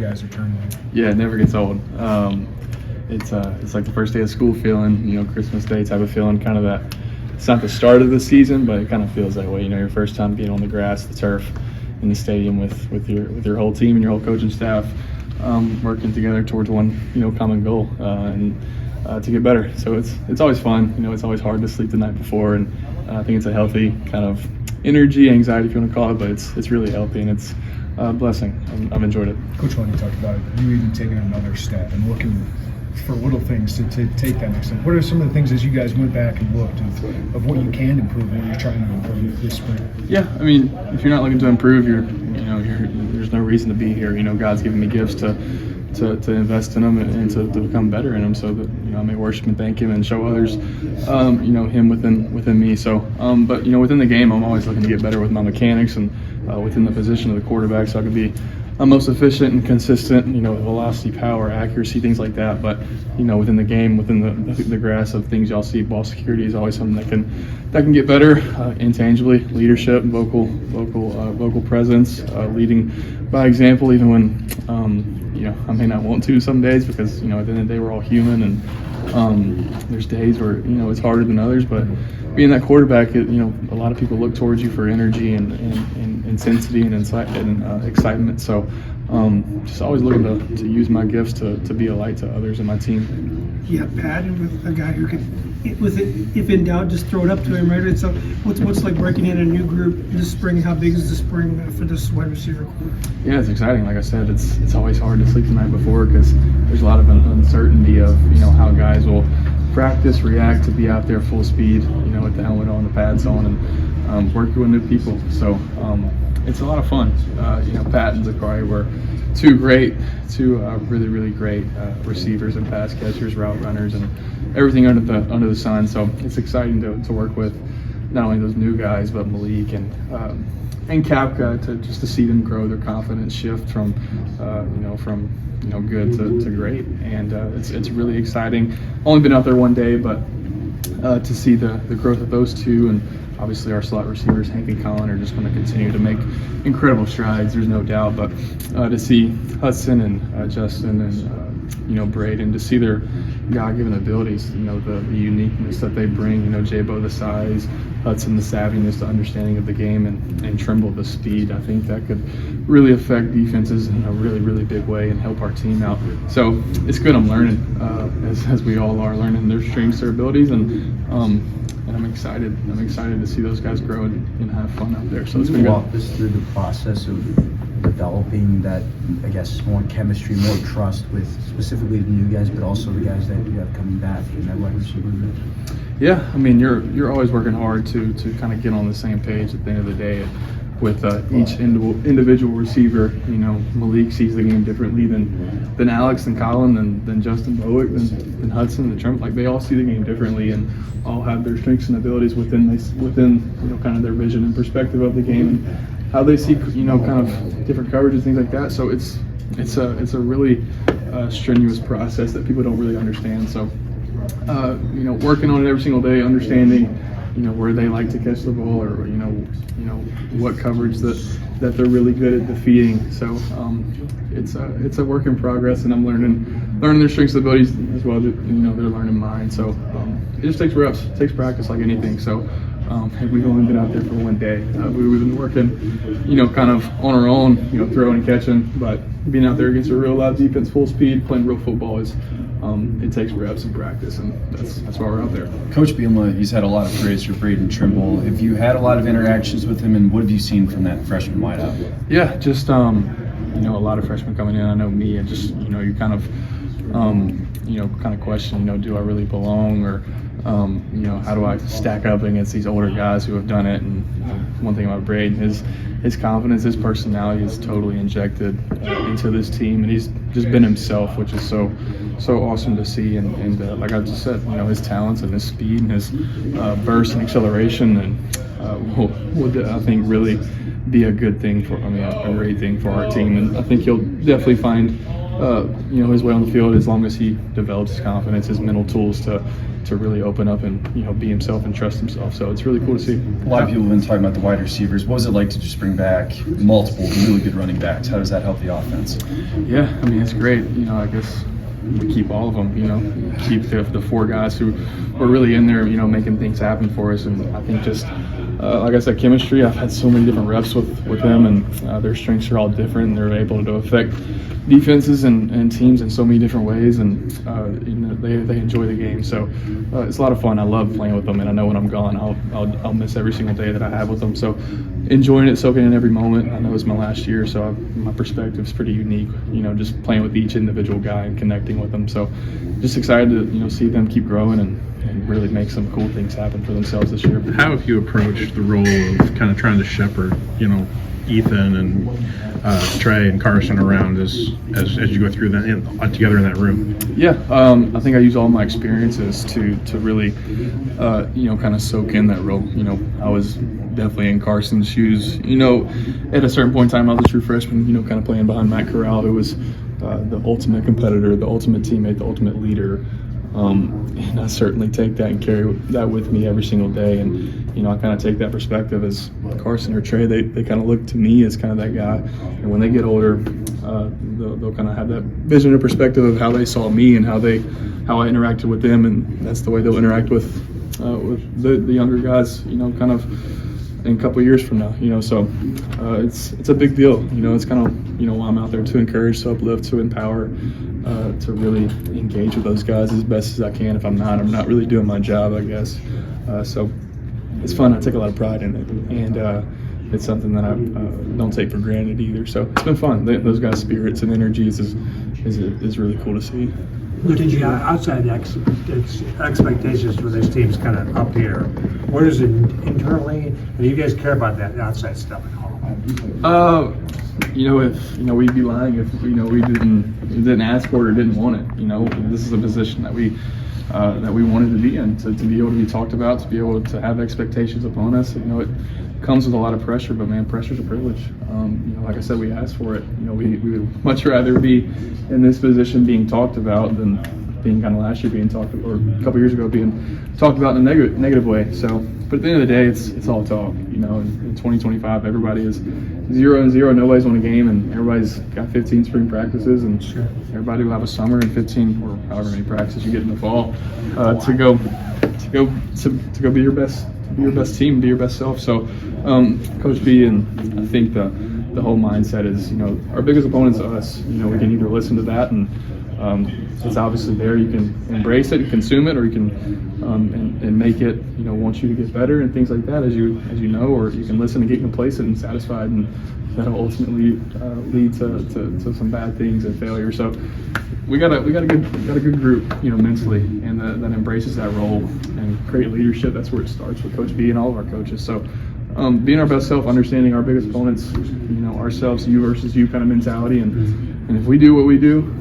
guys are turning. Yeah, it never gets old. It's like the first day of school feeling, Christmas Day type of feeling, kind of that. It's not the start of the season, but it kind of feels that way. Your first time being on the grass, the turf, in the stadium with your whole team and your whole coaching staff, working together towards one common goal and to get better. So it's always fun. It's always hard to sleep the night before, and I think it's a healthy kind of energy, anxiety, if you want to call it, but it's really healthy and it's a blessing. I've enjoyed it. Coach, when you talked about it, you even taking another step and looking for little things to take that next step. What are some of the things as you guys went back and looked of what you can improve, what you're trying to improve this spring? Yeah, I mean, if you're not looking to improve, there's no reason to be here. God's given me gifts to invest in them and to become better in them, so that I may worship and thank Him and show others, Him within me. So, but within the game, I'm always looking to get better with my mechanics and within the position of the quarterback, so I can be most efficient and consistent. Velocity, power, accuracy, things like that. But within the game, within the grass of things y'all see, ball security is always something that can get better. Intangibly, leadership, vocal presence, leading by example, even when I may not want to some days, because at the end of the day we're all human, and there's days where it's harder than others. But being that quarterback, a lot of people look towards you for energy and intensity and excitement. So just always looking to use my gifts to be a light to others in my team. Yeah, Pat, and with a guy who can, if in doubt, just throw it up to him, right? So what's like breaking in a new group this spring? How big is the spring for this wide receiver core? Yeah, it's exciting. Like I said, it's always hard to sleep the night before, because there's a lot of uncertainty of how guys will practice, react to be out there full speed, with the helmet on, the pads on, and working with new people. So it's a lot of fun. Pat and Zachary were two really, really great receivers and pass catchers, route runners, and everything under the sun. So it's exciting to work with not only those new guys, but Malik and Kapka, to see them grow, their confidence shift from good to great, and it's really exciting. Only been out there one day, but to see the growth of those two, and obviously our slot receivers, Hank and Colin, are just going to continue to make incredible strides. There's no doubt, but to see Hudson and Justin and Braden, to see their God-given abilities, the uniqueness that they bring, Jabo the size, Hudson the savviness, the understanding of the game, and Trimble the speed. I think that could really affect defenses in a really, really big way and help our team out. So it's good. I'm learning, as we all are, learning their strengths, their abilities, and I'm excited. I'm excited to see those guys grow and have fun out there. So it's been good. Walk us through the process of developing that, I guess, more chemistry, more trust with specifically the new guys, but also the guys that you have coming back in that wide receiver group. Yeah, I mean, you're always working hard to kind of get on the same page at the end of the day with each individual receiver. Malik sees the game differently than Alex and Colin, than Justin Bowick, than Hudson and Trump. Like, they all see the game differently and all have their strengths and abilities within kind of their vision and perspective of the game, and how they see kind of different coverages, things like that. So it's a really strenuous process that people don't really understand. So working on it every single day, understanding where they like to catch the ball, or what coverage that they're really good at defeating. So it's a work in progress, and I'm learning their strengths and abilities as well. They're learning mine. So it just takes reps, it takes practice, like anything. So we've only been out there for one day. We've been working, kind of on our own, throwing and catching, but being out there against a real live defense, full speed, playing real football is. It takes reps and practice, and that's why we're out there. Coach Bielema, he's had a lot of praise for Braden Trimble. Have you had a lot of interactions with him, and what have you seen from that freshman wideout? Yeah, just a lot of freshmen coming in. I know me, and just you kind of kind of question, do I really belong, or how do I stack up against these older guys who have done it? And one thing about Braden, his confidence, his personality is totally injected into this team, and he's just been himself, which is so awesome to see. And like I just said, his talents and his speed and his burst and acceleration, and would I think really be a good thing a great thing for our team. And I think he'll definitely find his way on the field, as long as he develops his confidence, his mental tools to to really open up and be himself and trust himself. So it's really cool to see. A lot of people have been talking about the wide receivers. What was it like to just bring back multiple really good running backs? How does that help the offense? Yeah, I mean, it's great. I guess we keep all of them, keep the four guys who were really in there, making things happen for us. And I think just, like I said, chemistry, I've had so many different reps with them, and their strengths are all different, and they're able to affect defenses and teams in so many different ways, and they enjoy the game. So it's a lot of fun. I love playing with them, and I know when I'm gone, I'll miss every single day that I have with them. So enjoying it, soaking in every moment. I know it's my last year, so my perspective is pretty unique, just playing with each individual guy and connecting with them. So just excited to see them keep growing and really make some cool things happen for themselves this year. How have you approached the role of kind of trying to shepherd, Ethan and Trey and Carson around as you go through that together in that room? Yeah, I think I use all my experiences to really, kind of soak in that role. I was definitely in Carson's shoes. At a certain point in time, I was a true freshman. Kind of playing behind Matt Corral, who was the ultimate competitor, the ultimate teammate, the ultimate leader. And I certainly take that and carry that with me every single day. And I kind of take that perspective as Carson or Trey. They kind of look to me as kind of that guy. And when they get older, they'll kind of have that vision or perspective of how they saw me and how I interacted with them, and that's the way they'll interact with the younger guys. Kind of in a couple of years from now. So it's a big deal. It's kind of why I'm out there, to encourage, to uplift, to empower, to really engage with those guys as best as I can. If I'm not really doing my job, I guess. So it's fun. I take a lot of pride in it, and it's something that I don't take for granted either. So it's been fun. Those guys' spirits and energies is really cool to see. Did you, outside expectations for this team's kind of up here, what is it internally? And do you guys care about that outside stuff at all? If we'd be lying if we didn't ask for it or didn't want it. This is a position that we wanted to be in, to be able to be talked about, to be able to have expectations upon us. It comes with a lot of pressure, but man, pressure's a privilege. Like I said, we asked for it. We would much rather be in this position being talked about than being kind of last year being talked, or a couple years ago being talked about in a negative way. So, but at the end of the day, it's all talk. In 2025, everybody is 0-0. Nobody's won a game, and everybody's got 15 spring practices, and everybody will have a summer and 15 or however many practices you get in the fall to go be your best. Be your best team, be your best self. So, Coach B, and I think the whole mindset is, our biggest opponent's us. We can either listen to that, and it's obviously there. You can embrace it and consume it, or you can and make it, want you to get better and things like that, as you know, or you can listen and get complacent and satisfied, and that'll ultimately lead to some bad things and failure. So we got a good group, mentally, and that embraces that role and great leadership. That's where it starts with Coach B and all of our coaches. So being our best self, understanding our biggest opponents, ourselves, you versus you kind of mentality, and if we do what we do,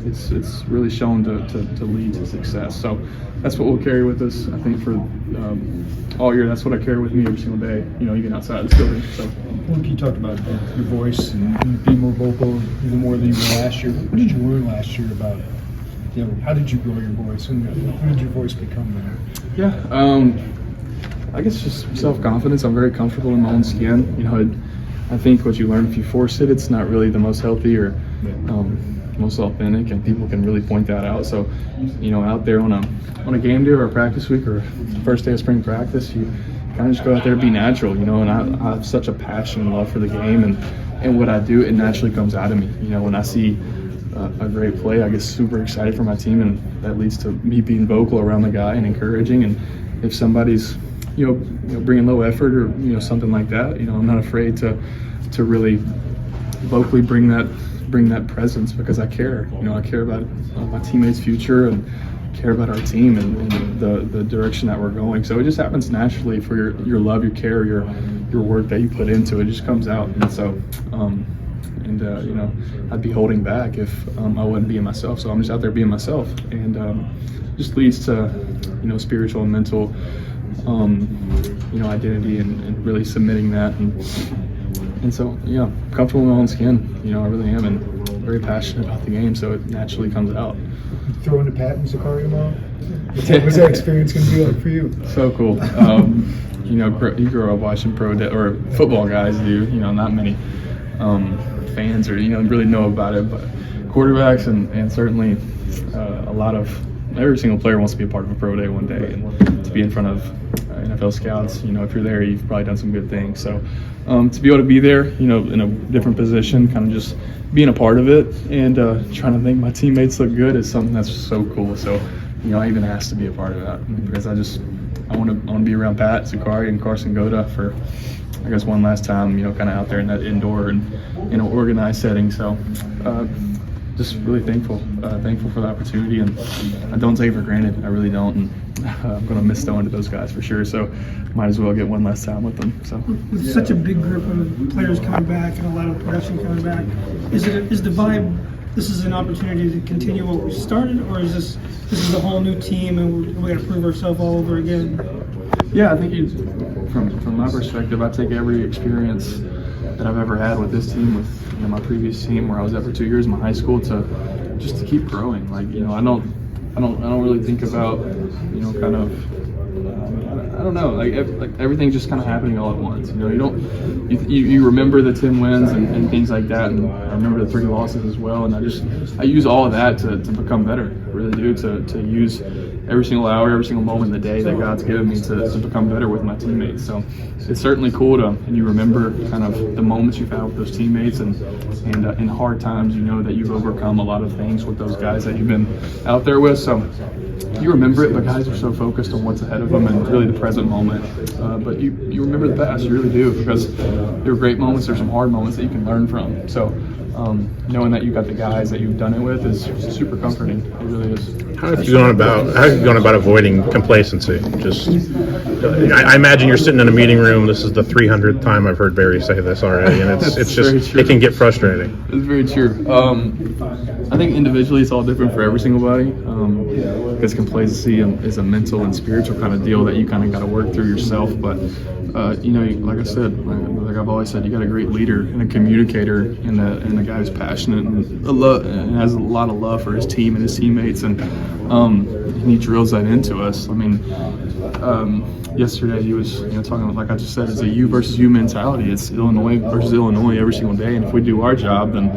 it's really shown to lead to success. So that's what we'll carry with us, I think, for all year. That's what I carry with me every single day, even outside the building. So. Luke, you talked about your voice and being more vocal even more than you were last year. What did you learn last year about, how did you grow your voice, and how did your voice become there? Yeah, I guess just self-confidence. I'm very comfortable in my own skin. I think what you learn, if you force it, it's not really the most healthy or most authentic, and people can really point that out. So, out there on a game day or a practice week or first day of spring practice, you kind of just go out there and be natural, and I have such a passion and love for the game, and what I do, it naturally comes out of me. When I see a great play, I get super excited for my team, and that leads to me being vocal around the guy and encouraging. And if somebody's bringing low effort or something like that, I'm not afraid to really vocally bring that presence, because I care. I care about my teammates' future and care about our team and the direction that we're going. So it just happens naturally for your love, your care, your work that you put into it. It just comes out. And so I'd be holding back if I wouldn't being myself. So I'm just out there being myself, and just leads to spiritual and mental identity and really submitting that, and so comfortable in my own skin. I really am, and very passionate about the game, so it naturally comes out. Throwing to Pat and Zakaria tomorrow? What's that experience going to be like for you? So cool. You know, you grow up watching or football guys do. You know, not many fans or really know about it, but quarterbacks and certainly a lot of every single player wants to be a part of a pro day one day and to be in front of NFL scouts. You know, if you're there, you've probably done some good things. So to be able to be there, in a different position, kind of just being a part of it and trying to make my teammates look good is something that's so cool. So, I even asked to be a part of that because I want to be around Pat, Zakaria, and Carson Goda for, I guess, one last time, kind of out there in that indoor and organized setting. So just really thankful for the opportunity, and I don't take it for granted. I really don't, and I'm going to miss throwing to those guys for sure. So might as well get one last time with them. So with such a big group of players coming back and a lot of production coming back, is the vibe? This is an opportunity to continue what we started, or is this is a whole new team and we got to prove ourselves all over again? Yeah, I think from my perspective, I take every experience that I've ever had with this team, with my previous team where I was at for 2 years in my high school, to keep growing. Like I don't really think about kind of I don't know, like everything's just kind of happening all at once. You remember the 10 wins and things like that, and I remember the 3 losses as well, and I use all of that to become better. I really do, to use every single hour, every single moment of the day that God's given me to become better with my teammates. So it's certainly cool and you remember kind of the moments you've had with those teammates, and in hard times, that you've overcome a lot of things with those guys that you've been out there with. So you remember it, but guys are so focused on what's ahead of them and really the present moment. But you remember the past, you really do, because there are great moments, there's some hard moments that you can learn from. So knowing that you've got the guys that you've done it with is super comforting. It really is. How have you gone about avoiding complacency? I imagine you're sitting in a meeting room. This is the 300th time I've heard Barry say this already, and it's just it can get frustrating. It's very true. I think individually it's all different for every single body, because complacency is a mental and spiritual kind of deal that you kind of got to work through yourself. But like I said, like I've always said, you got a great leader and a communicator and a guy who's passionate and has a lot of love for his team and his teammates, and he drills that into us. I mean, yesterday he was talking, like I just said, it's a you versus you mentality. It's Illinois versus Illinois every single day, and if we do our job, then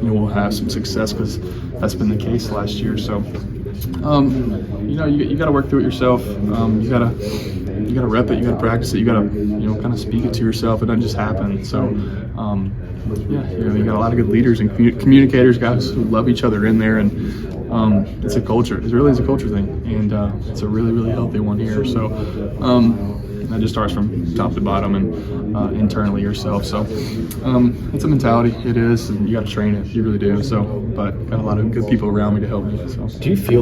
we'll have some success, because that's been the case last year. So you got to work through it yourself. You got to rep it, you got to practice it, you got to kind of speak it to yourself. It doesn't just happen. So you got a lot of good leaders and communicators, guys who love each other in there, and it's a culture. It really is a culture thing, and it's a really, really healthy one here. So that just starts from top to bottom and internally yourself. So it's a mentality. It is, and you got to train it. You really do. So, but got a lot of good people around me to help me. So. Do you feel